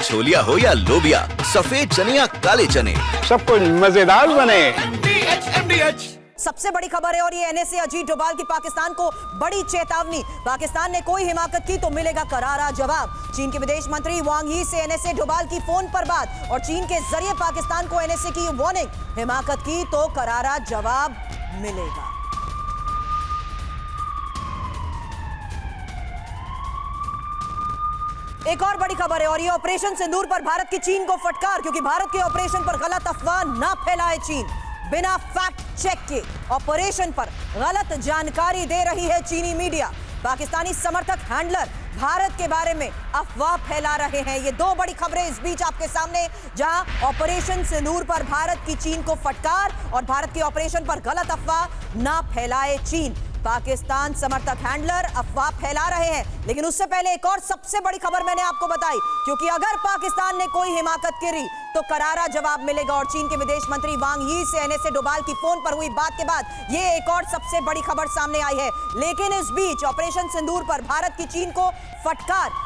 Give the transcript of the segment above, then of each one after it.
छोलिया हो या लोबिया, सफेद चने या काले चने, सब कुछ मजेदार बने। सबसे बड़ी खबर है और ये एनएसए अजीत डोभाल की पाकिस्तान को बड़ी चेतावनी। पाकिस्तान ने कोई हिमाकत की तो मिलेगा करारा जवाब। चीन के विदेश मंत्री वांग यी से एनएसए डोभाल की फोन पर बात और चीन के जरिए पाकिस्तान को एनएसए की वार्निंग, हिमाकत की तो करारा जवाब मिलेगा। एक और बड़ी खबर है और ये ऑपरेशन सिंदूर पर भारत की चीन को फटकार, क्योंकि भारत के ऑपरेशन पर गलत अफवाह ना फैलाए चीन। बिना फैक्ट चेक के ऑपरेशन पर गलत जानकारी दे रही है चीनी मीडिया। पाकिस्तानी समर्थक हैंडलर भारत के बारे में अफवाह फैला रहे हैं। ये दो बड़ी खबरें इस बीच आपके सामने, जहां ऑपरेशन सिंदूर पर भारत की चीन को फटकार और भारत के ऑपरेशन पर गलत अफवाह ना फैलाए चीन। पाकिस्तान समर्थक हैंडलर अफवाह फैला रहे हैं, लेकिन उससे पहले एक और सबसे बड़ी खबर मैंने आपको बताई, क्योंकि अगर पाकिस्तान ने कोई हिमाकत करी तो करारा जवाब मिलेगा। और चीन के विदेश मंत्री वांग यी से एनएसए डोभाल की फोन पर हुई बात के बाद ये एक और सबसे बड़ी खबर सामने आई है। लेकिन इस बीच ऑपरेशन सिंदूर पर भारत की चीन को फटकार,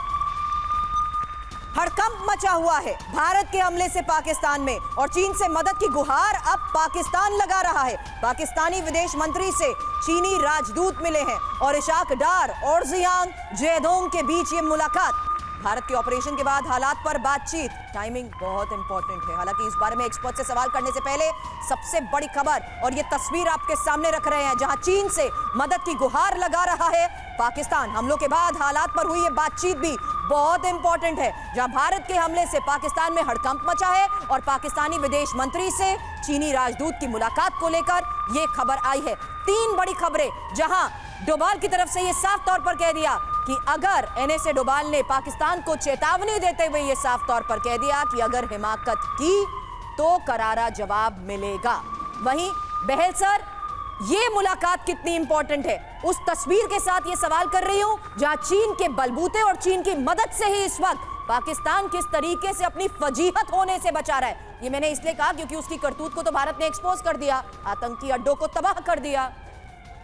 हड़कंप मचा हुआ है भारत के हमले से पाकिस्तान में, और चीन से मदद की गुहार अब पाकिस्तान लगा रहा है। पाकिस्तानी विदेश मंत्री से चीनी राजदूत मिले हैं और इशाक डार और जियांग जेडोंग के बीच ये मुलाकात। भारत के ऑपरेशन के बाद हालात पर बातचीत, टाइमिंग बहुत इंपॉर्टेंट है। हालांकि इस बारे में एक्सपर्ट से सवाल करने से पहले सबसे बड़ी खबर और ये तस्वीर आपके सामने रख रहे हैं, जहां चीन से मदद की गुहार लगा रहा है पाकिस्तान। हमलों के बाद हालात पर हुई ये बातचीत भी बहुत इंपॉर्टेंट है, जहां भारत के हमले से पाकिस्तान में हड़कंप मचा है और पाकिस्तानी विदेश मंत्री से चीनी राजदूत की मुलाकात को लेकर यह खबर आई है। तीन बड़ी खबरें, जहां डोभाल की तरफ से यह साफ तौर पर कह दिया कि अगर एनएसए डोभाल ने पाकिस्तान को चेतावनी देते हुए यह साफ तौर पर कह दिया कि अगर हिमाकत की तो करारा जवाब मिलेगा। वहीं बहल सर, ये मुलाकात कितनी इंपॉर्टेंट है, उस तस्वीर के साथ ये सवाल कर रही हूं, जहां चीन के बलबूते और चीन की मदद से ही इस वक्त पाकिस्तान किस तरीके से अपनी फजीहत होने से बचा रहा है। ये मैंने इसलिए कहा क्योंकि उसकी करतूत को तो भारत ने एक्सपोज कर दिया, आतंकी अड्डों को तबाह कर दिया।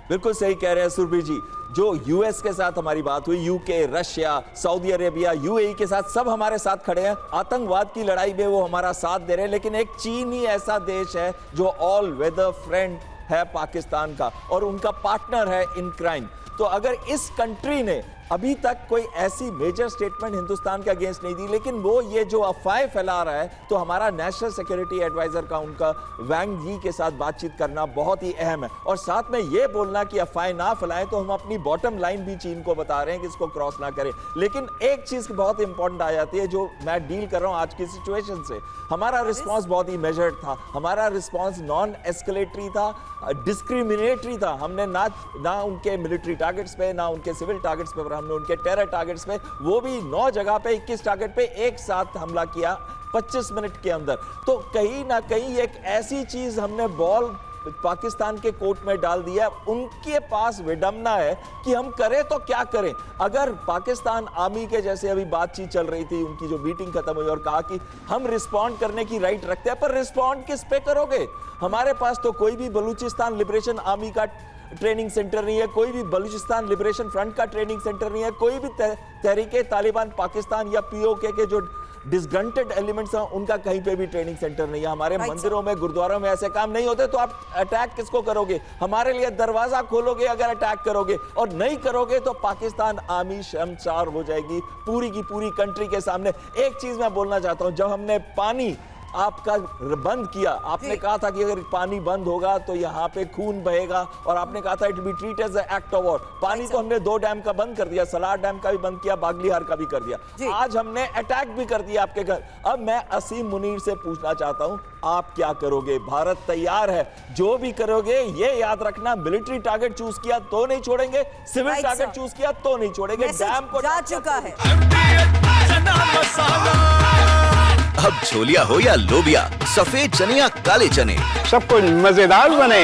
बिल्कुल सही कह रहे हैं सुरभि जी। जो यूएस के साथ हमारी बात हुई, UK, Russia, Saudi Arabia, UAE के साथ सब हमारे साथ खड़े हैं। आतंकवाद की लड़ाई में वो हमारा साथ दे रहे हैं, लेकिन एक चीन ही ऐसा देश है जो ऑल वेदर फ्रेंड है पाकिस्तान का और उनका पार्टनर है इन क्राइम। तो अगर इस कंट्री ने अभी तक कोई ऐसी मेजर स्टेटमेंट हिंदुस्तान के अगेंस्ट नहीं दी, लेकिन वो ये जो अफवाहें फैला रहा है, तो हमारा नेशनल सिक्योरिटी एडवाइजर का उनका वांग यी के साथ बातचीत करना बहुत ही अहम है। और साथ में ये बोलना कि अफवाहें ना फैलाएं, तो हम अपनी बॉटम लाइन भी चीन को बता रहे हैं कि इसको क्रॉस ना करें। लेकिन एक चीज बहुत इंपॉर्टेंट आ जाती है, जो मैं डील कर रहा हूं आज की सिचुएशन से। हमारा रिस्पॉन्स बहुत ही मेजर्ड था, हमारा रिस्पॉन्स नॉन एस्केलेटरी था, डिस्क्रिमिनेटरी था। हमने ना उनके मिलिट्री टारगेट्स पे, ना उनके सिविल टारगेट्स पे, हमने उनके टेरर टारगेट्स पे, वो भी 9 जगह पे 21 टारगेट पे एक साथ हमला किया 25 मिनट के अंदर। तो कहीं ना कहीं एक ऐसी चीज हमने बॉल पाकिस्तान के कोर्ट में डाल दिया। उनके पास विडंबना है कि हम करें तो क्या करें। अगर पाकिस्तान आर्मी के जैसे अभी बातचीत चल रही थी, उनकी जो मीटिंग खत्म हुई और कहा कि हम रिस्पॉन्ड करने की राइट रखते हैं, पर रिस्पॉन्ड किस पे करोगे? हमारे पास तो कोई भी बलूचिस्तान लिबरेशन आर्मी का ट्रेनिंग सेंटर नहीं है, कोई भी बलूचिस्तान लिबरेशन फ्रंट का ट्रेनिंग सेंटर नहीं है, कोई भी तहरीके तालिबान पाकिस्तान या पीओके के जो डिसग्रंटेड एलिमेंट्स हैं उनका कहीं पे भी ट्रेनिंग सेंटर नहीं है। हमारे मंदिरों में, गुरुद्वारों में ऐसे काम नहीं होते, तो आप अटैक किसको करोगे? हमारे लिए दरवाजा खोलोगे अगर अटैक करोगे, और नहीं करोगे तो पाकिस्तान आर्मी शर्मसार हो जाएगी पूरी की पूरी कंट्री के सामने। एक चीज मैं बोलना चाहता हूं, जब हमने पानी आपका बंद किया, आपने कहा था कि अगर पानी बंद होगा तो यहाँ पे खून बहेगा, और आपने कहा था it be treat as act of war. पानी तो हमने 2 डैम का बंद कर दिया, सलार डैम का भी बंद किया, बागलीहार का भी कर दिया। आज हमने अटैक भी कर दिया आपके घर। अब मैं असीम मुनीर से पूछना चाहता हूं, आप क्या करोगे? भारत तैयार है, जो भी करोगे ये याद रखना, मिलिट्री टारगेट चूज किया तो नहीं छोड़ेंगे, सिविल टारगेट चूज किया तो नहीं छोड़ेंगे। डैम को जा चुका है। अब छोलिया हो या लोबिया, सफेद चने या काले चने, सब कुछ मजेदार बने।